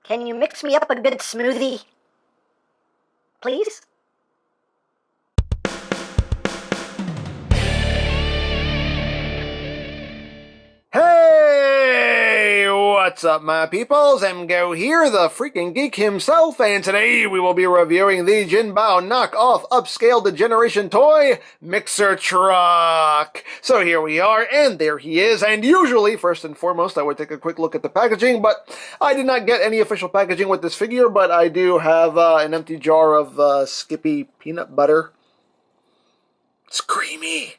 Can you mix me up a good smoothie? Please? Hey, what's up my peoples? EmGo here, the freaking geek himself, and today we will be reviewing the JinBao knockoff upscaled generation toy mixer truck. So here we are, and there he is, and usually, first and foremost, I would take a quick look at the packaging, but I did not get any official packaging with this figure, but I do have an empty jar of Skippy peanut butter. It's creamy.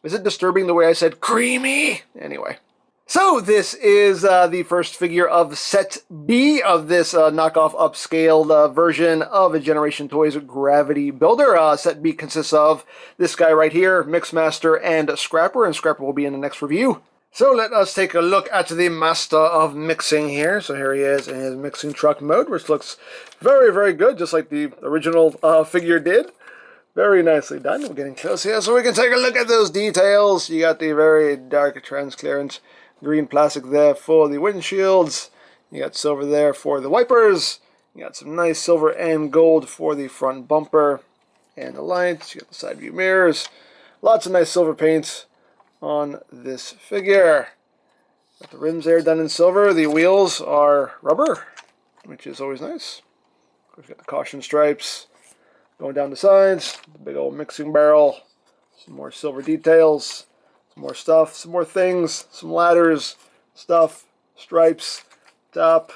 Is it disturbing the way I said creamy? Anyway. So this is the first figure of Set B of this knockoff upscaled version of a Generation Toys Gravity Builder. Set B consists of this guy right here, Mixmaster and Scrapper, and Scrapper will be in the next review. So let us take a look at the master of mixing here. So here he is in his mixing truck mode, which looks very, very good, just like the original figure did. Very nicely done. We're getting close here so we can take a look at those details. You got the very dark transparent green plastic there for the windshields. You got silver there for the wipers. You got some nice silver and gold for the front bumper and the lights. You got the side view mirrors. Lots of nice silver paint on this figure. Got the rims there done in silver. The wheels are rubber, which is always nice. We've got the caution stripes going down the sides, the big old mixing barrel, some more silver details, some more stuff, some more things, some ladders, stuff, stripes, top,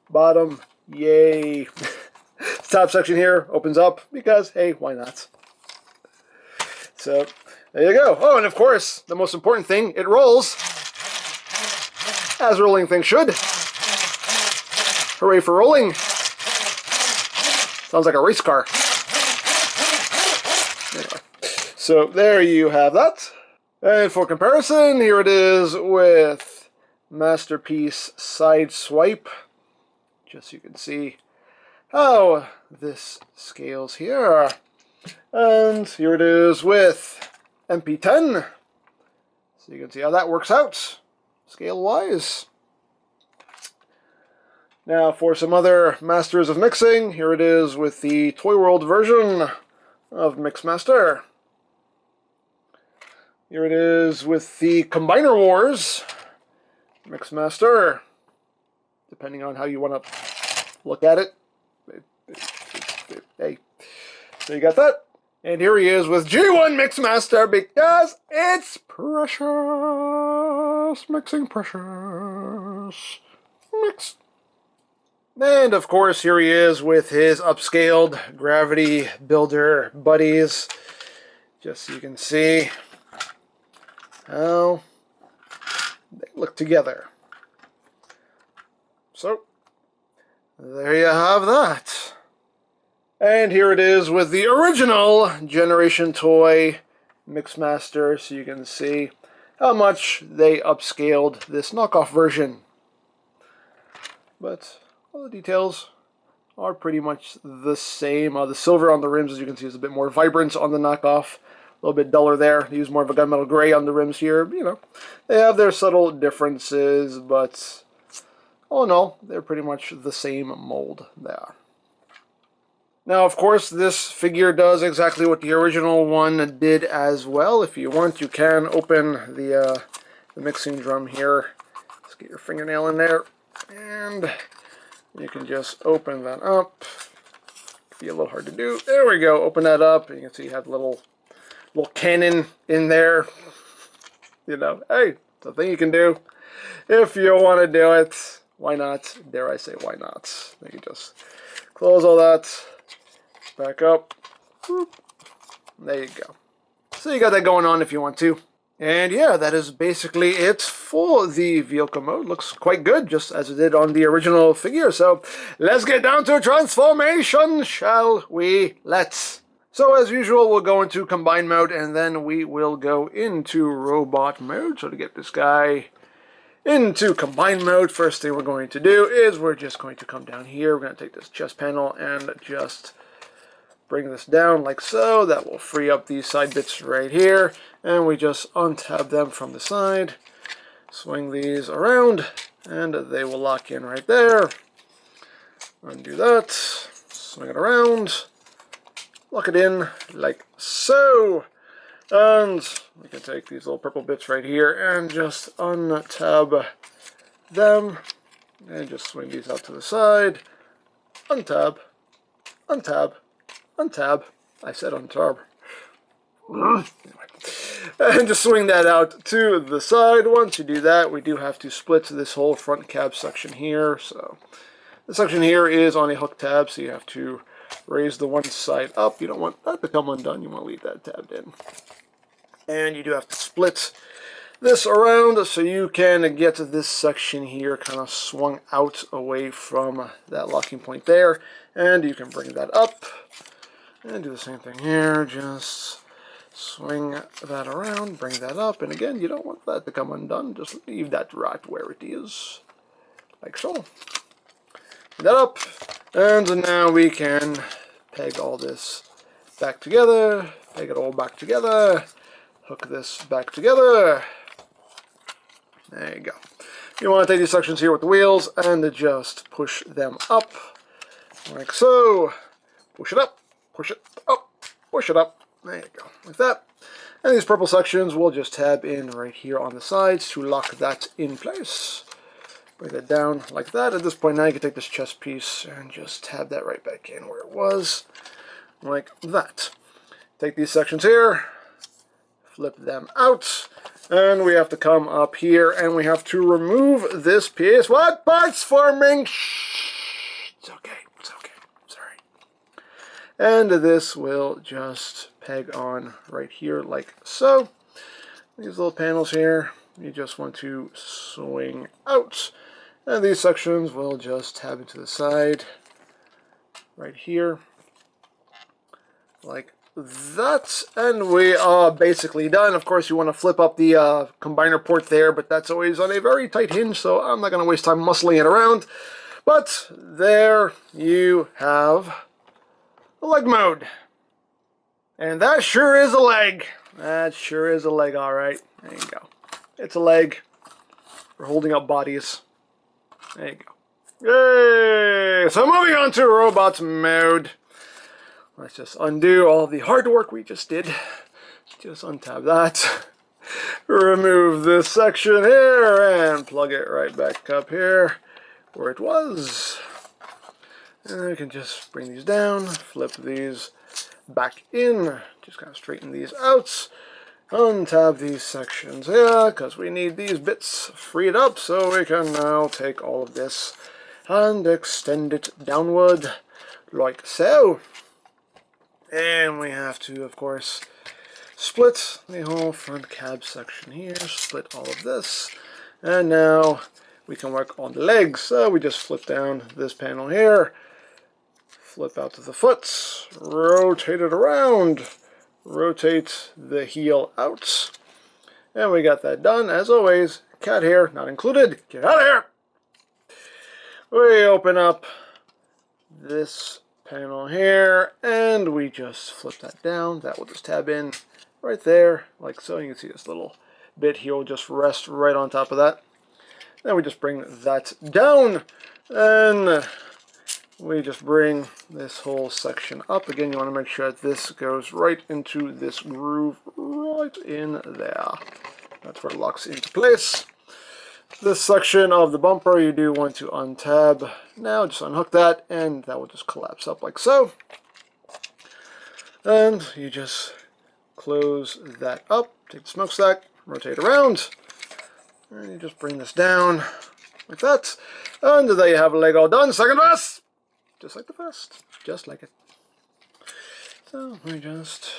bottom, yay. Top section here opens up because, hey, why not? So, there you go. Oh, and of course, the most important thing, it rolls, as rolling things should. Hooray for rolling. Sounds like a race car. So there you have that. And for comparison, here it is with Masterpiece Side Swipe. Just so you can see how this scales here. And here it is with MP10. So you can see how that works out, scale-wise. Now for some other Masters of Mixing, here it is with the Toy World version of Mixmaster. Here it is with the Combiner Wars Mixmaster, depending on how you want to look at it. Hey, so you got that. And here he is with G1 Mixmaster because it's precious. Mixing precious. Mix. And of course, here he is with his upscaled Gravity Builder buddies. Just so you can see how they look together. So, there you have that. And here it is with the original Generation Toy Mixmaster, so you can see how much they upscaled this knockoff version. But all the details are pretty much the same. The silver on the rims, as you can see, is a bit more vibrant on the knockoff. A little bit duller there. They use more of a gunmetal gray on the rims here. You know, they have their subtle differences, but all in all, they're pretty much the same mold there. Now, of course, this figure does exactly what the original one did as well. If you want, you can open the mixing drum here. Just get your fingernail in there, and you can just open that up. Be a little hard to do. There we go. Open that up, and you can see you have a little cannon in there. You know, hey, it's a thing you can do. If you want to do it, why not? Dare I say, why not? You can just close all that, back up. Whoop. There you go. So you got that going on if you want to. And yeah, that is basically it for the vehicle mode. Looks quite good, just as it did on the original figure. So let's get down to transformation, shall we? Let's. So as usual, we'll go into combine mode, and then we will go into robot mode. So to get this guy into combine mode, first thing we're going to do is we're just going to come down here. We're going to take this chest panel and just bring this down like so. That will free up these side bits right here, and we just untab them from the side. Swing these around, and they will lock in right there. Undo that, swing it around, lock it in like so. And we can take these little purple bits right here and just untab them, and just swing these out to the side. Untab, untab, untab. I said untab. Anyway. And just swing that out to the side. Once you do that, we do have to split this whole front cab section here. So this section here is on a hook tab, so you have to raise the one side up. You don't want that to come undone. You want to leave that tabbed in. And you do have to split this around so you can get this section here kind of swung out away from that locking point there. And you can bring that up and do the same thing here. Just swing that around, bring that up, and again, you don't want that to come undone. Just leave that right where it is, like so. Bring that up, and now we can peg all this back together, peg it all back together, hook this back together. There you go. You want to take these sections here with the wheels and just push them up, like so. Push it up, push it up, push it up. There you go, like that. And these purple sections we'll just tab in right here on the sides to lock that in place. Bring that down like that. At this point now you can take this chest piece and just tab that right back in where it was, like that. Take these sections here, flip them out, and we have to come up here and we have to remove this piece. What? Parts forming? Shh. It's okay. It's okay. Sorry. And this will just peg on right here like so. These little panels here, you just want to swing out. And these sections will just tab into the side right here like that. And we are basically done. Of course, you want to flip up the combiner port there, but that's always on a very tight hinge, so I'm not going to waste time muscling it around. But there you have the leg mode. And that sure is a leg. That sure is a leg, all right. There you go. It's a leg for holding up bodies. There you go. Yay! So moving on to robots mode. Let's just undo all the hard work we just did. Just untab that. Remove this section here and plug it right back up here where it was. And we can just bring these down, flip these back in, just kind of straighten these out, untab these sections here because we need these bits freed up so we can now take all of this and extend it downward like so. And we have to, of course, split the whole front cab section here, split all of this, and now we can work on the legs. So we just flip down this panel here, flip out to the foot, rotate it around, rotate the heel out, and we got that done. As always, cat hair not included. Get out of here! We open up this panel here, and we just flip that down. That will just tab in right there, like so. You can see this little bit here will just rest right on top of that. Then we just bring that down, and we just bring this whole section up. Again, you want to make sure that this goes right into this groove right in there. That's where it locks into place. This section of the bumper you do want to untab. Now just unhook that and that will just collapse up like so. And you just close that up, take the smokestack, rotate around, and you just bring this down like that. And there you have a leg all done. Second best! Just like the first, just like it. So we just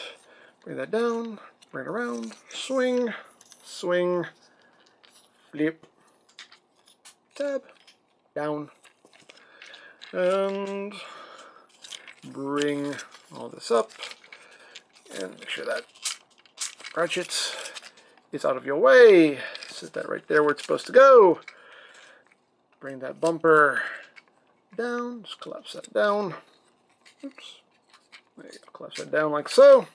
bring that down, bring it around, swing, swing, flip, tab, down, and bring all this up, and make sure that ratchet is out of your way. Set that right there where it's supposed to go. Bring that bumper down, just collapse that down. Oops. There you go, collapse that down like so.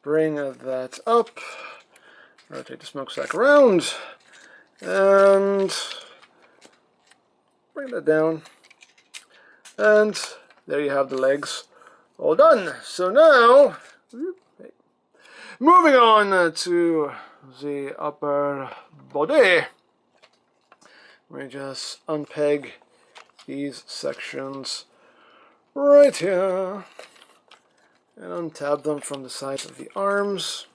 Bring that up, rotate the smokestack around, And bring that down. And there you have the legs all done. So now, moving on to the upper body. We just unpeg these sections right here and untab them from the sides of the arms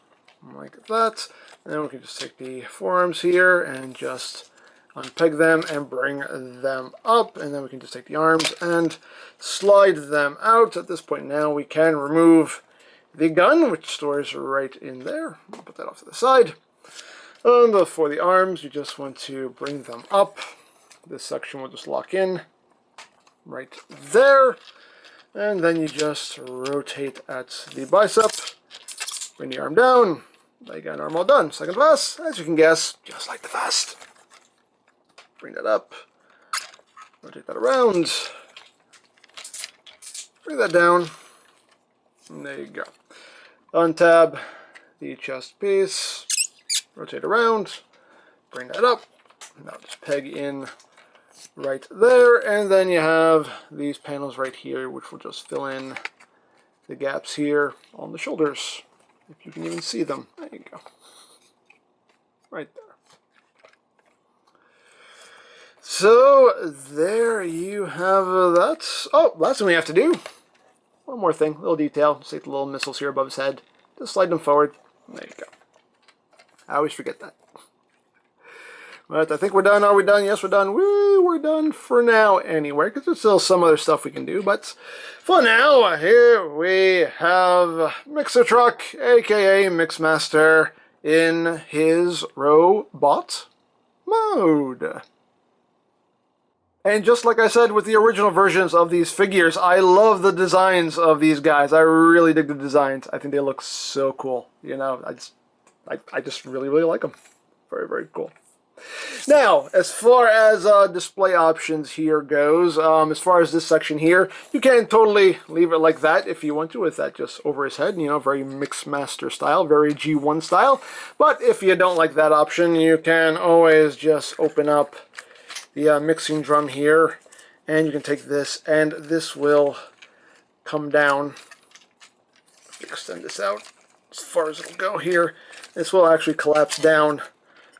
like that. And then we can just take the forearms here and just unpeg them and bring them up, and then we can just take the arms and slide them out. At this point now we can remove the gun, which stores right in there. I'll put that off to the side. And for the arms, you just want to bring them up. This section will just lock in right there. And then you just rotate at the bicep, bring the arm down. Now you got an arm all done. Second pass, as you can guess, just like the first. Bring that up, rotate that around, bring that down, and there you go. Untab the chest piece, rotate around, bring that up, now just peg in right there, and then you have these panels right here, which will just fill in the gaps here on the shoulders, if you can even see them. There you go, right there. So, there you have that. Oh, last thing we have to do. One more thing, little detail. Just take the little missiles here above his head. Just slide them forward. There you go. I always forget that. But I think we're done. Are we done? Yes, we're done. Woo, we're done for now anyway, because there's still some other stuff we can do. But for now, here we have Mixer Truck, aka Mixmaster, in his robot mode. And just like I said with the original versions of these figures, I love the designs of these guys. I really dig the designs. I think they look so cool. You know, I just really, really like them. Very, very cool. Now, as far as display options here goes, as far as this section here, you can totally leave it like that if you want to, with that just over his head, you know, very Mixmaster style, very G1 style. But if you don't like that option, you can always just open up the mixing drum here, and you can take this, and this will come down. Extend this out as far as it'll go here. This will actually collapse down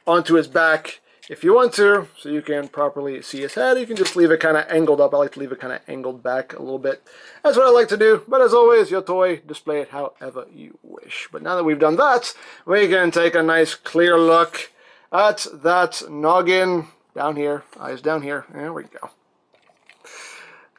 onto his back if you want to, so you can properly see his head. You can just leave it kind of angled up. I like to leave it kind of angled back a little bit. That's what I like to do, but as always, your toy, display it however you wish. But now that we've done that, we can take a nice clear look at that noggin. Down here, eyes down here. There we go.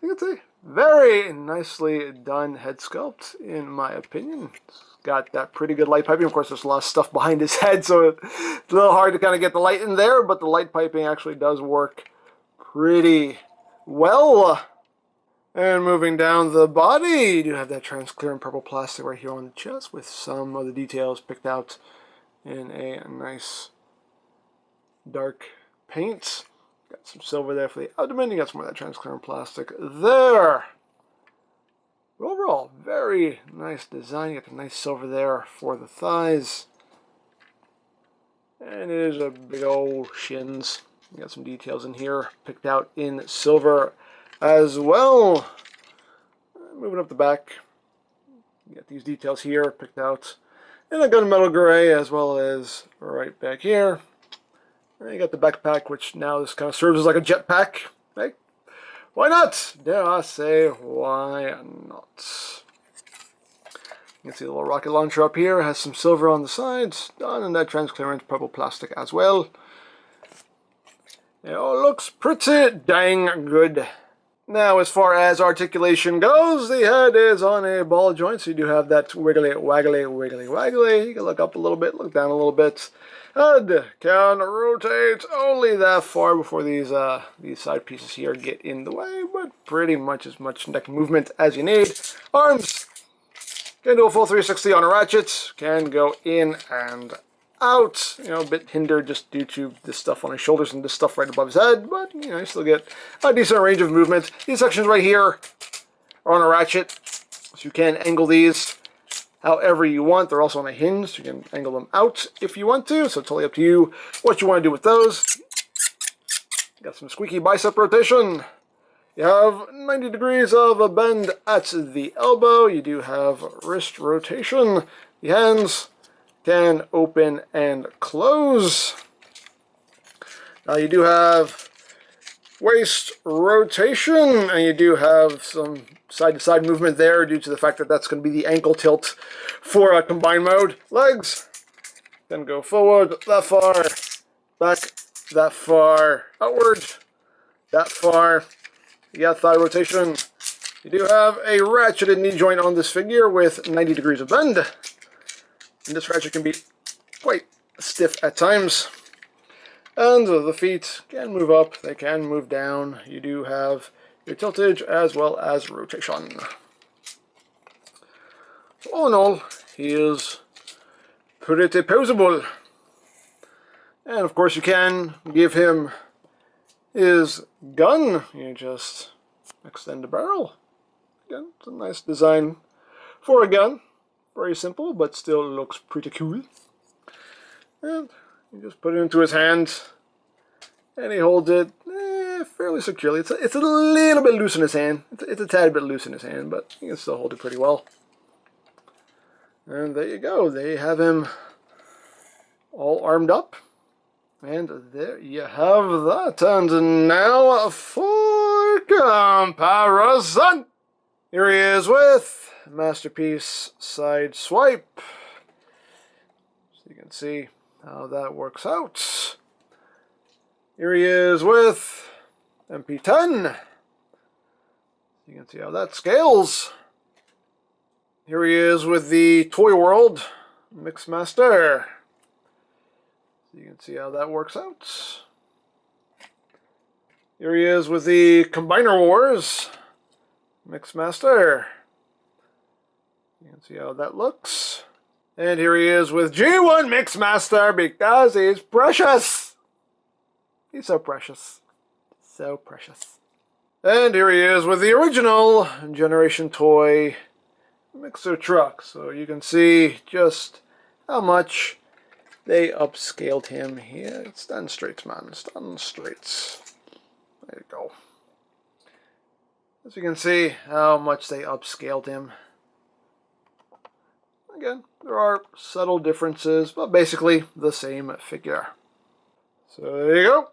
You can see, very nicely done head sculpt, in my opinion. It's got that pretty good light piping. Of course, there's a lot of stuff behind his head, so it's a little hard to kind of get the light in there, but the light piping actually does work pretty well. And moving down the body, you do have that transparent purple plastic right here on the chest, with some of the details picked out in a nice dark paint. Got some silver there for the abdomen. You got some of that transparent plastic there. But overall, very nice design. You got the nice silver there for the thighs. And it is a big old shins. You got some details in here picked out in silver as well. Moving up the back, you got these details here picked out in a gunmetal gray, as well as right back here. And you got the backpack, which now this kind of serves as like a jetpack. Hey, why not? Dare I say, why not? You can see the little rocket launcher up here. It has some silver on the sides, done in that transparent purple plastic as well. It all looks pretty dang good. Now, as far as articulation goes, the head is on a ball joint, so you do have that wiggly, waggly, wiggly, waggly. You can look up a little bit, look down a little bit. Head can rotate only that far before these side pieces here get in the way, but pretty much as much neck movement as you need. Arms can do a full 360 on a ratchet, can go in and out, you know, a bit hindered just due to this stuff on his shoulders and this stuff right above his head, but, you know, you still get a decent range of movement. These sections right here are on a ratchet, so you can angle these however you want. They're also on a hinge, so you can angle them out if you want to. So totally up to you what you want to do with those. Got some squeaky bicep rotation. You have 90 degrees of a bend at the elbow. You do have wrist rotation. The hands can open and close. Now you do have waist rotation, and you do have some side-to-side movement there due to the fact that that's going to be the ankle tilt for a combined mode. Legs can go forward that far, back that far, outward that far. You got thigh rotation. You do have a ratcheted knee joint on this figure with 90 degrees of bend. And this ratchet can be quite stiff at times. And the feet can move up, they can move down. You do have your tiltage as well as rotation. So all in all, he is pretty poseable. And of course you can give him his gun. You just extend the barrel. Again, it's a nice design for a gun. Very simple, but still looks pretty cool. And you just put it into his hand, and he holds it fairly securely. It's a little bit loose in his hand. It's a tad bit loose in his hand, but you can still hold it pretty well. And there you go. They have him all armed up. And there you have that. And now for comparison. Here he is with Masterpiece Side Swipe. So you can see how that works out. Here he is with MP10. You can see how that scales. Here he is with the Toy World Mixmaster. You can see how that works out. Here he is with the Combiner Wars Mixmaster. You can see how that looks. And here he is with G1 Mixmaster because he's precious. He's so precious. So precious. And here he is with the original Generation Toy Mixer Truck. So you can see just how much they upscaled him here. Stand straight, man. Stand straight. There you go. As you can see how much they upscaled him. Again, there are subtle differences, but basically the same figure. So there you go.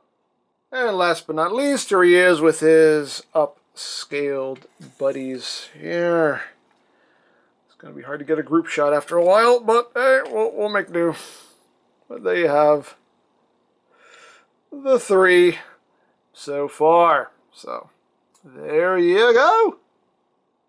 And last but not least, here he is with his upscaled buddies here. It's going to be hard to get a group shot after a while, but hey, we'll make do. But there you have the three so far. So there you go.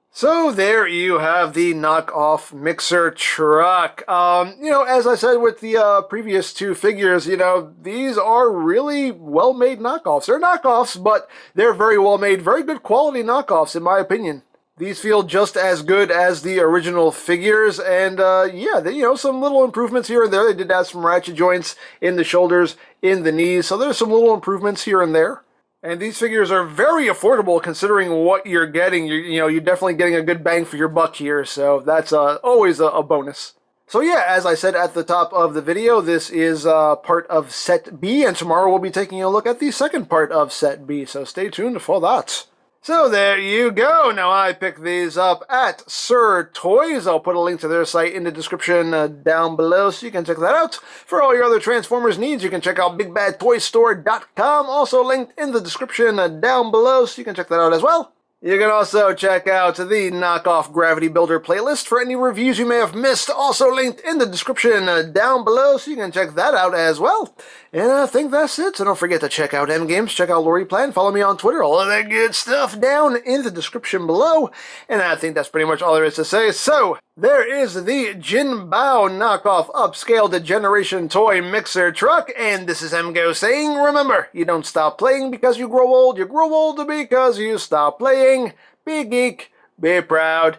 So there you have the knockoff Mixer Truck. As I said with the previous two figures, these are really well-made knockoffs. They're knockoffs, but they're very well-made, very good quality knockoffs in my opinion. These feel just as good as the original figures, and some little improvements here and there. They did add some ratchet joints in the shoulders, in the knees, so there's some little improvements here and there. And these figures are very affordable considering what you're getting. You're definitely getting a good bang for your buck here, so that's always a bonus. So yeah, as I said at the top of the video, this is part of Set B, and tomorrow we'll be taking a look at the second part of Set B, so stay tuned for that. So there you go. Now I picked these up at Sir Toys. I'll put a link to their site in the description down below so you can check that out. For all your other Transformers needs, you can check out BigBadToyStore.com. Also linked in the description down below so you can check that out as well. You can also check out the Knockoff Gravity Builder playlist for any reviews you may have missed. Also linked in the description down below so you can check that out as well. And I think that's it. So don't forget to check out EmGo's, check out Lori Plan, follow me on Twitter, all of that good stuff down in the description below. And I think that's pretty much all there is to say. So there is the JinBao knockoff upscaled generation toy mixer truck. And this is EmGo saying, remember, you don't stop playing because you grow old because you stop playing. Be geek, be proud,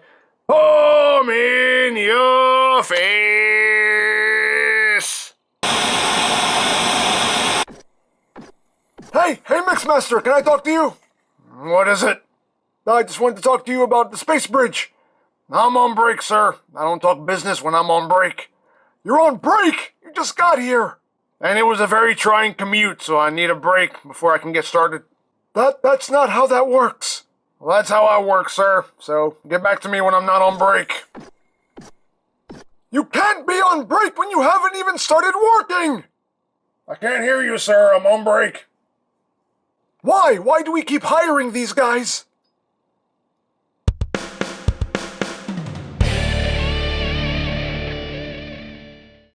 home in your face. Hey, Mixmaster, can I talk to you? What is it? I just wanted to talk to you about the space bridge. I'm on break, sir. I don't talk business when I'm on break. You're on break? You just got here. And it was a very trying commute, so I need a break before I can get started. That's not how that works. Well, that's how I work, sir. So get back to me when I'm not on break. You can't be on break when you haven't even started working! I can't hear you, sir. I'm on break. Why? Why do we keep hiring these guys?